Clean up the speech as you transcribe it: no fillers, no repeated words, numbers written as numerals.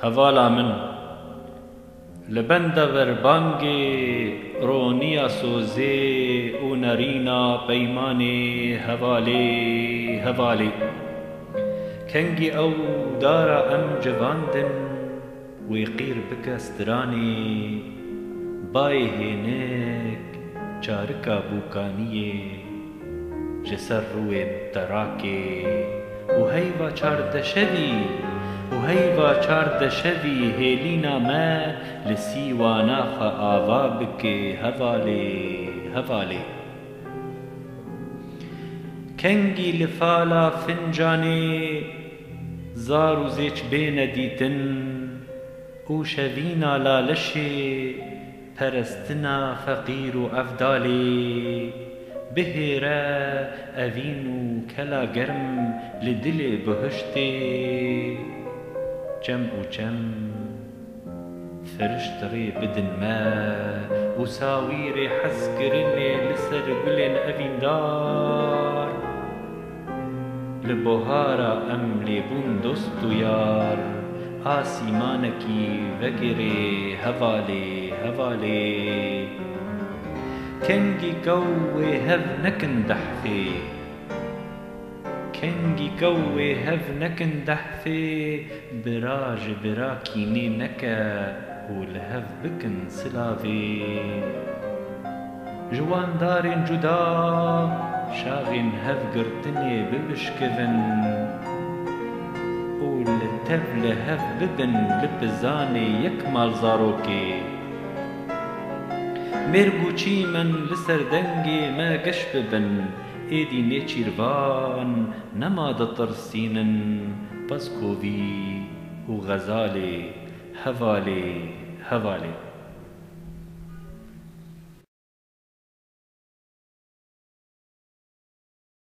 هەڤاڵا من لەبەندە بەربانگێ ڕۆنیە سۆزێ و نەرینە پەیمانێ هەڤالێ هەڤالێ کەنگی ئەو دارە ئەم جڤاندن وێ قیر بکە سترانێ بایە هێنێک چارکە بووکانیێ ji ser rûyê terakê û heyva çardeşevî û heyva çardeşevî hêlîna me li sîwana xwe ava bike hevalê hevalê kengî li fala fincanê zar û zêç bêne dîtin û şevîna laleşê perestina feqîr û evdalê bihêre evîn û kela germ li dilê bihiştê çem û çem firiş rê bidin me û sawîrê hezkirinê li ser gulên evîndar li buhara em lêbûn dost û yar a sîmanekî vegirê hevalê hevalê kengî gewê hev nekin dehfê kengî gewê hev nekin dehfê bira ji bira kînê neke û li hev bikin silavê ji wan darên cuda şaxên hevgirtinê bibişkivin û li tev li hev bibin li pizanê yek mal zarokê mêrg û çîmen li ser dengê me geş bibin êdî nêçîrvan nema ditirsînin peskovî û xezalê hevalê hevalê